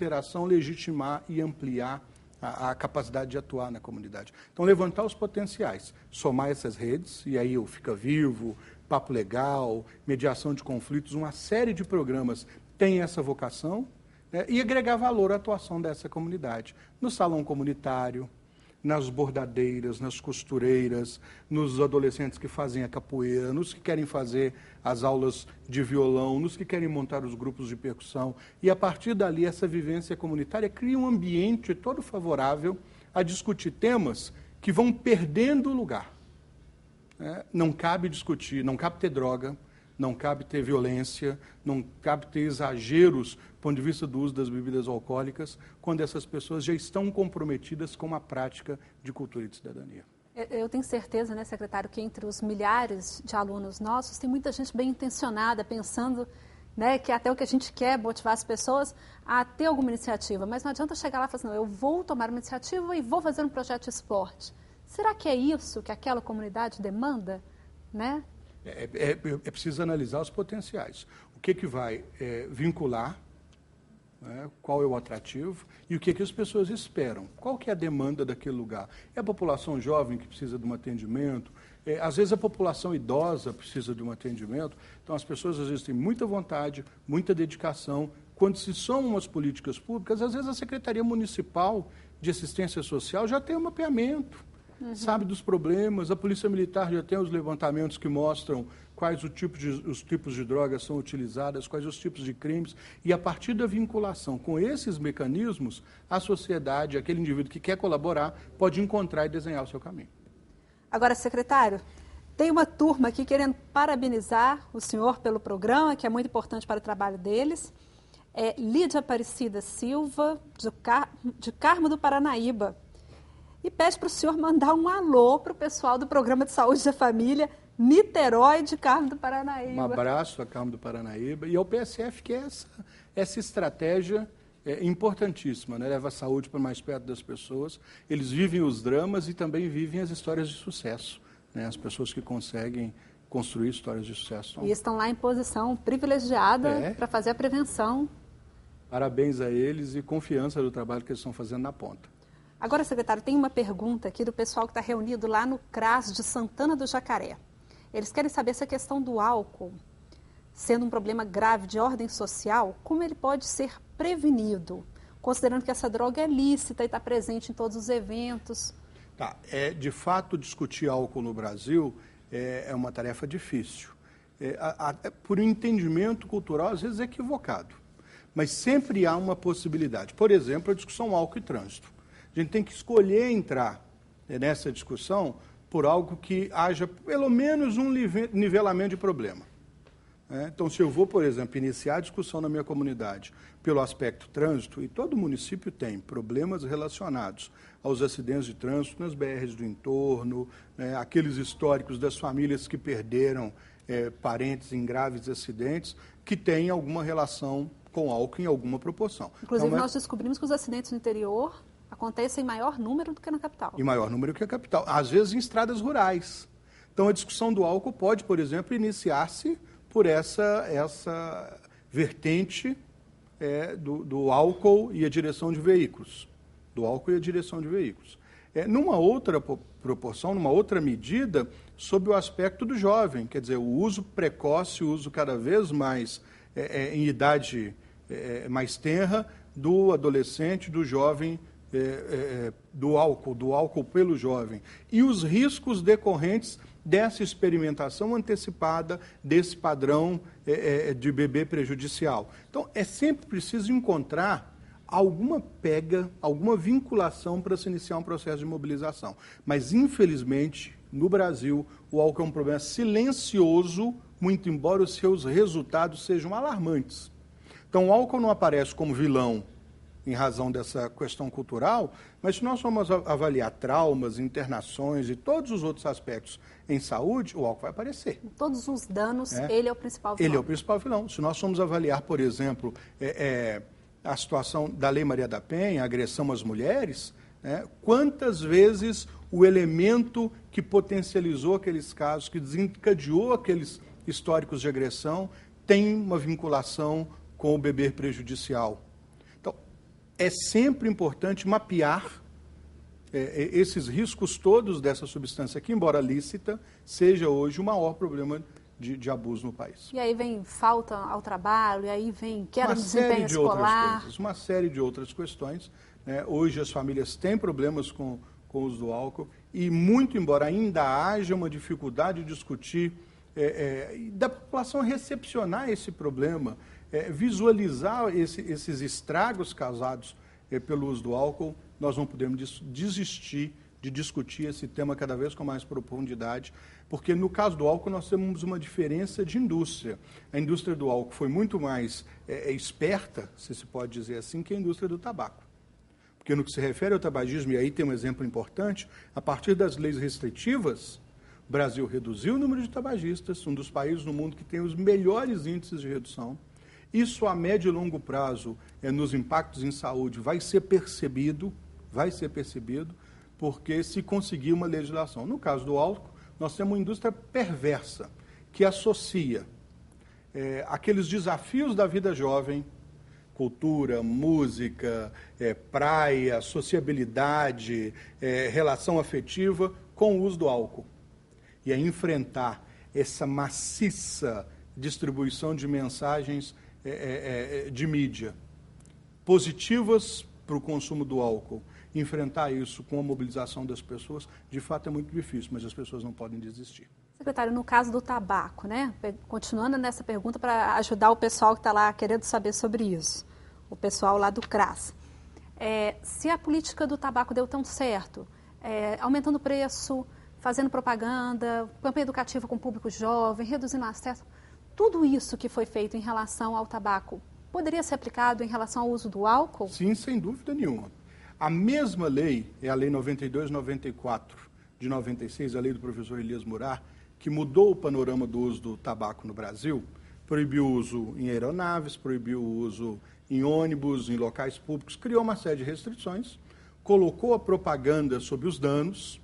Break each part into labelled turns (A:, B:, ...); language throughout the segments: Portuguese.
A: interação legitimar e ampliar a capacidade de atuar na comunidade. Então, levantar os potenciais, somar essas redes, e aí o Fica Vivo, Papo Legal, mediação de conflitos, uma série de programas tem essa vocação, né, e agregar valor à atuação dessa comunidade. No salão comunitário, nas bordadeiras, nas costureiras, nos adolescentes que fazem a capoeira, nos que querem fazer as aulas de violão, nos que querem montar os grupos de percussão. E, a partir dali, essa vivência comunitária cria um ambiente todo favorável a discutir temas que vão perdendo lugar. Não cabe discutir, não cabe ter droga, não cabe ter violência, não cabe ter exageros do ponto de vista do uso das bebidas alcoólicas, quando essas pessoas já estão comprometidas com uma prática de cultura e de cidadania.
B: Eu tenho certeza, né, secretário, que entre os milhares de alunos nossos, tem muita gente bem intencionada, pensando, né, que até o que a gente quer motivar as pessoas a ter alguma iniciativa. Mas não adianta chegar lá e falar assim, não, eu vou tomar uma iniciativa e vou fazer um projeto de esporte. Será que é isso que aquela comunidade demanda, né?
A: É preciso analisar os potenciais. O que vai vincular, né, qual é o atrativo e o que as pessoas esperam. Qual que é a demanda daquele lugar? É a população jovem que precisa de um atendimento? Às vezes a população idosa precisa de um atendimento. Então as pessoas às vezes têm muita vontade, muita dedicação. Quando se somam as políticas públicas, às vezes a Secretaria Municipal de Assistência Social já tem um mapeamento. Sabe dos problemas, a Polícia Militar já tem os levantamentos que mostram quais os tipos de drogas são utilizadas, quais os tipos de crimes, e a partir da vinculação com esses mecanismos, a sociedade, aquele indivíduo que quer colaborar, pode encontrar e desenhar o seu caminho.
B: Agora, secretário, tem uma turma aqui querendo parabenizar o senhor pelo programa, que é muito importante para o trabalho deles. É Lídia Aparecida Silva, de Carmo do Paranaíba. E pede para o senhor mandar um alô para o pessoal do Programa de Saúde da Família Niterói de Carmo do Paranaíba.
A: Um abraço a Carmo do Paranaíba e ao PSF, que é essa estratégia importantíssima, né? Leva a saúde para mais perto das pessoas. Eles vivem os dramas e também vivem as histórias de sucesso, né? As pessoas que conseguem construir histórias de sucesso.
B: E estão lá em posição privilegiada para fazer a prevenção.
A: Parabéns a eles e confiança do trabalho que eles estão fazendo na ponta.
B: Agora, secretário, tem uma pergunta aqui do pessoal que está reunido lá no CRAS de Santana do Jacaré. Eles querem saber se a questão do álcool, sendo um problema grave de ordem social, como ele pode ser prevenido, considerando que essa droga é lícita e está presente em todos os eventos.
A: De fato, discutir álcool no Brasil é uma tarefa difícil. Por um entendimento cultural, às vezes, equivocado. Mas sempre há uma possibilidade. Por exemplo, a discussão álcool e trânsito. A gente tem que escolher entrar nessa discussão por algo que haja pelo menos um nivelamento de problema. Então, se eu vou, por exemplo, iniciar a discussão na minha comunidade pelo aspecto trânsito, e todo município tem problemas relacionados aos acidentes de trânsito nas BRs do entorno, aqueles históricos das famílias que perderam parentes em graves acidentes, que têm alguma relação com álcool em alguma proporção.
B: Inclusive, então, nós descobrimos que os acidentes no interior acontecem em maior número do que na capital.
A: Em maior número que a capital. Às vezes em estradas rurais. Então a discussão do álcool pode, por exemplo, iniciar-se por essa vertente do álcool e a direção de veículos. Do álcool e a direção de veículos. Numa outra proporção, numa outra medida, sob o aspecto do jovem, quer dizer, o uso precoce, o uso cada vez mais em idade mais tenra, do adolescente, do jovem, do álcool pelo jovem, e os riscos decorrentes dessa experimentação antecipada, desse padrão de bebê prejudicial. Então, é sempre preciso encontrar alguma pega, alguma vinculação para se iniciar um processo de mobilização. Mas, infelizmente, no Brasil, o álcool é um problema silencioso, muito embora os seus resultados sejam alarmantes. Então, o álcool não aparece como vilão em razão dessa questão cultural, mas se nós formos avaliar traumas, internações e todos os outros aspectos em saúde, o álcool vai aparecer.
B: Em todos os danos, ele é o principal vilão.
A: Ele é o principal vilão. Se nós formos avaliar, por exemplo, a situação da Lei Maria da Penha, a agressão às mulheres, quantas vezes o elemento que potencializou aqueles casos, que desencadeou aqueles históricos de agressão, tem uma vinculação com o beber prejudicial. é sempre importante mapear esses riscos todos dessa substância que, embora lícita, seja hoje o maior problema de abuso no país.
B: E aí vem falta ao trabalho, e aí vem queda no desempenho
A: de outras
B: escolar.
A: coisas, uma série de outras questões. Né? Hoje as famílias têm problemas com o uso do álcool e, muito embora ainda haja uma dificuldade de discutir, da população recepcionar esse problema, visualizar esses estragos causados pelo uso do álcool, nós não podemos desistir de discutir esse tema cada vez com mais profundidade, porque no caso do álcool nós temos uma diferença de indústria. A indústria do álcool foi muito mais esperta, se pode dizer assim, que a indústria do tabaco. Porque no que se refere ao tabagismo, e aí tem um exemplo importante, a partir das leis restritivas, o Brasil reduziu o número de tabagistas, um dos países no mundo que tem os melhores índices de redução. Isso a médio e longo prazo, nos impactos em saúde, vai ser percebido, porque se conseguir uma legislação. No caso do álcool, nós temos uma indústria perversa, que associa aqueles desafios da vida jovem, cultura, música, praia, sociabilidade, relação afetiva, com o uso do álcool. E a enfrentar essa maciça distribuição de mensagens de mídia positivas para o consumo do álcool, enfrentar isso com a mobilização das pessoas, de fato é muito difícil, mas as pessoas não podem desistir.
B: Secretário, no caso do tabaco, né? Continuando nessa pergunta para ajudar o pessoal que está lá querendo saber sobre isso, o pessoal lá do CRAS. Se a política do tabaco deu tão certo, aumentando o preço, fazendo propaganda, campanha educativa com o público jovem, reduzindo o acesso, tudo isso que foi feito em relação ao tabaco, poderia ser aplicado em relação ao uso do álcool?
A: Sim, sem dúvida nenhuma. A mesma lei, é a Lei 92/94 de 96, a lei do professor Elias Murar, que mudou o panorama do uso do tabaco no Brasil, proibiu o uso em aeronaves, proibiu o uso em ônibus, em locais públicos, criou uma série de restrições, colocou a propaganda sobre os danos,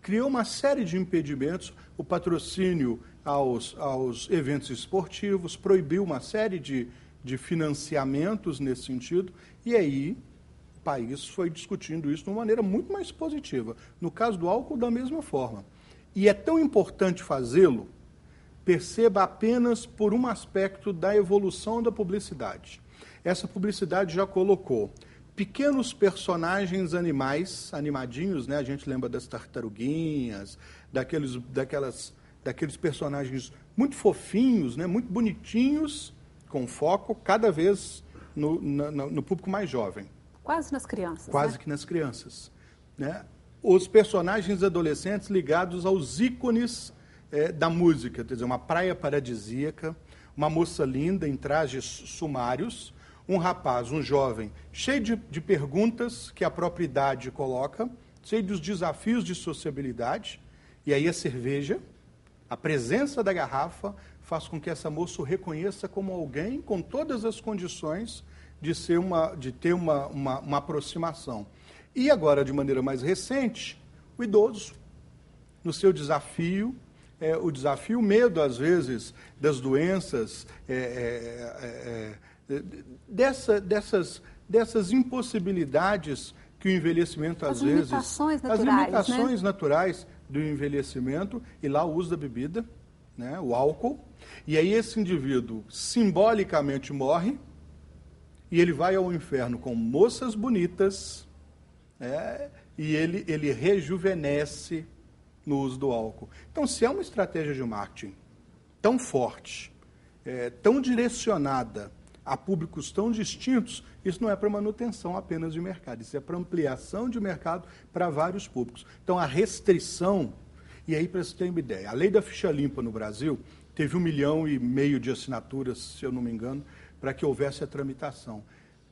A: criou uma série de impedimentos, o patrocínio aos eventos esportivos, proibiu uma série de financiamentos nesse sentido, e aí o país foi discutindo isso de uma maneira muito mais positiva. No caso do álcool, da mesma forma. E é tão importante fazê-lo, perceba apenas por um aspecto da evolução da publicidade. Essa publicidade já colocou pequenos personagens animais, animadinhos, né? A gente lembra das tartaruguinhas, daqueles personagens muito fofinhos, né? Muito bonitinhos, com foco cada vez no público mais jovem.
B: Quase nas crianças.
A: Quase que nas crianças. Né? Os personagens adolescentes ligados aos ícones da música, quer dizer, uma praia paradisíaca, uma moça linda em trajes sumários, um rapaz, um jovem, cheio de perguntas que a própria idade coloca, cheio dos desafios de sociabilidade, e aí a cerveja, a presença da garrafa, faz com que essa moça o reconheça como alguém com todas as condições de ter uma aproximação. E agora, de maneira mais recente, o idoso, no seu desafio, o medo, às vezes, das doenças, dessas impossibilidades que o envelhecimento, às vezes...
B: As limitações
A: naturais do envelhecimento, e lá o uso da bebida, né, o álcool, e aí esse indivíduo simbolicamente morre, e ele vai ao inferno com moças bonitas, e ele rejuvenesce no uso do álcool. Então, se é uma estratégia de marketing tão forte, tão direcionada a públicos tão distintos, isso não é para manutenção apenas de mercado, isso é para ampliação de mercado para vários públicos. Então, a restrição, e aí para você ter uma ideia, a lei da ficha limpa no Brasil teve 1,5 milhão de assinaturas, se eu não me engano, para que houvesse a tramitação.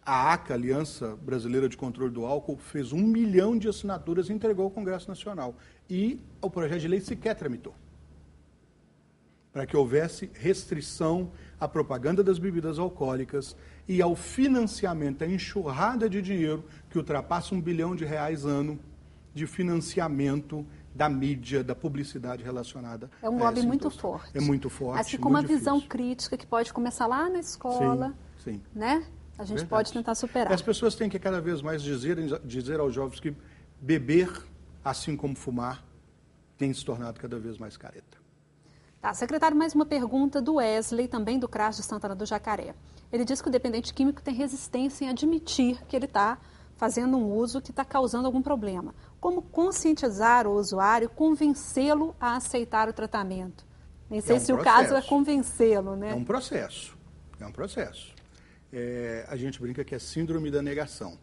A: A ACA, Aliança Brasileira de Controle do Álcool, fez 1 milhão de assinaturas e entregou ao Congresso Nacional. E o projeto de lei sequer tramitou. Para que houvesse restrição à propaganda das bebidas alcoólicas e ao financiamento, à enxurrada de dinheiro que ultrapassa R$1 bilhão ano de financiamento da mídia, da publicidade relacionada.
B: É um lobby muito forte.
A: É muito forte.
B: Assim como uma visão crítica que pode começar lá na escola,
A: sim.
B: né? a gente pode tentar superar.
A: As pessoas têm que cada vez mais dizer aos jovens que beber, assim como fumar, tem se tornado cada vez mais careta.
B: Tá, secretário, mais uma pergunta do Wesley, também do CRAS de Santana do Jacaré. Ele diz que o dependente químico tem resistência em admitir que ele está fazendo um uso que está causando algum problema. Como conscientizar o usuário, convencê-lo a aceitar o tratamento? Nem sei se o caso é convencê-lo, né?
A: É um processo. A gente brinca que é síndrome da negação.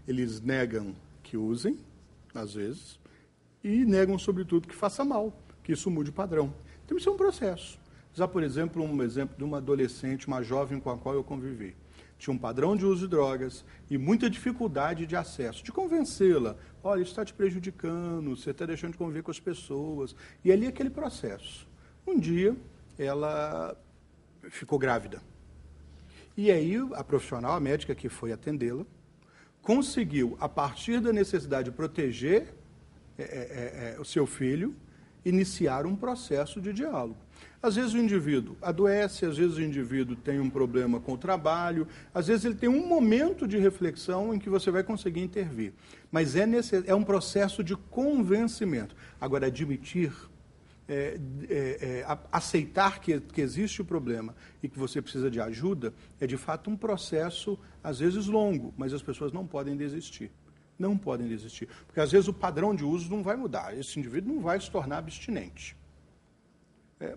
A: Eles negam que usem, às vezes, e negam, sobretudo, que faça mal, que isso mude o padrão. Então, isso é um processo. Já, por exemplo, um exemplo de uma adolescente, uma jovem com a qual eu convivi. Tinha um padrão de uso de drogas e muita dificuldade de acesso, de convencê-la. Olha, isso está te prejudicando, você está deixando de conviver com as pessoas. E ali aquele processo. Um dia, ela ficou grávida. E aí, a profissional, a médica que foi atendê-la, conseguiu, a partir da necessidade de proteger o seu filho, iniciar um processo de diálogo. Às vezes o indivíduo adoece, às vezes o indivíduo tem um problema com o trabalho, às vezes ele tem um momento de reflexão em que você vai conseguir intervir. Mas é um processo de convencimento. Agora, admitir, aceitar que existe o problema e que você precisa de ajuda, é de fato um processo, às vezes longo, mas as pessoas não podem desistir. Não podem desistir. Porque às vezes o padrão de uso não vai mudar. Esse indivíduo não vai se tornar abstinente.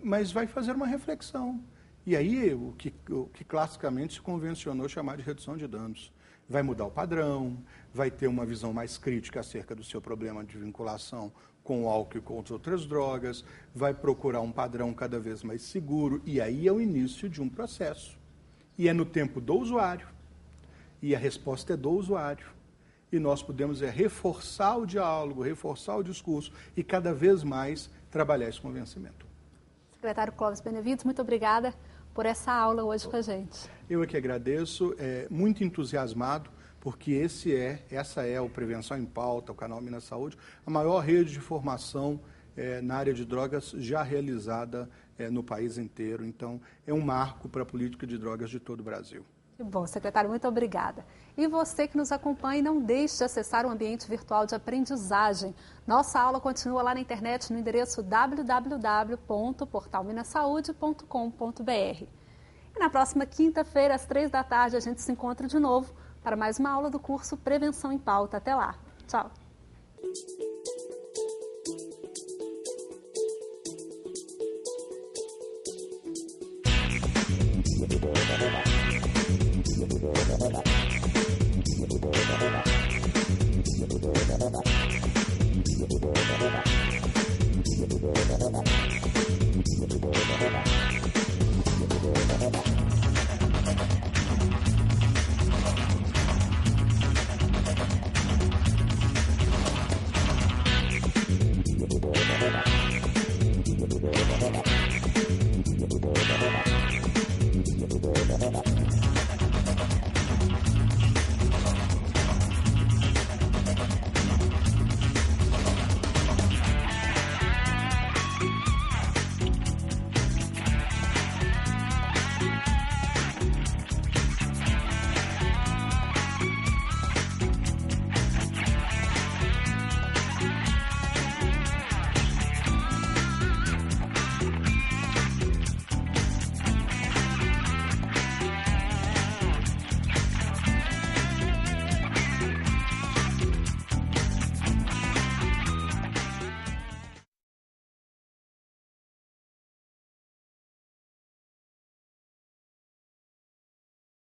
A: Mas vai fazer uma reflexão. E aí, o que classicamente se convencionou chamar de redução de danos. Vai mudar o padrão, vai ter uma visão mais crítica acerca do seu problema de vinculação com o álcool e com as outras drogas, vai procurar um padrão cada vez mais seguro, e aí é o início de um processo. E é no tempo do usuário, e a resposta é do usuário. E nós podemos reforçar o diálogo, reforçar o discurso e cada vez mais trabalhar esse convencimento.
B: Secretário Clóvis Benevides, muito obrigada por essa aula hoje com a gente.
A: Eu é que agradeço, muito entusiasmado, porque essa é o Prevenção em Pauta, o canal Minas Saúde, a maior rede de formação na área de drogas já realizada no país inteiro. Então, é um marco para a política de drogas de todo o Brasil.
B: Que bom, secretário, muito obrigada. E você que nos acompanha, não deixe de acessar o ambiente virtual de aprendizagem. Nossa aula continua lá na internet no endereço www.portalminasaude.com.br. E na próxima quinta-feira, às 15h, a gente se encontra de novo para mais uma aula do curso Prevenção em Pauta. Até lá. Tchau.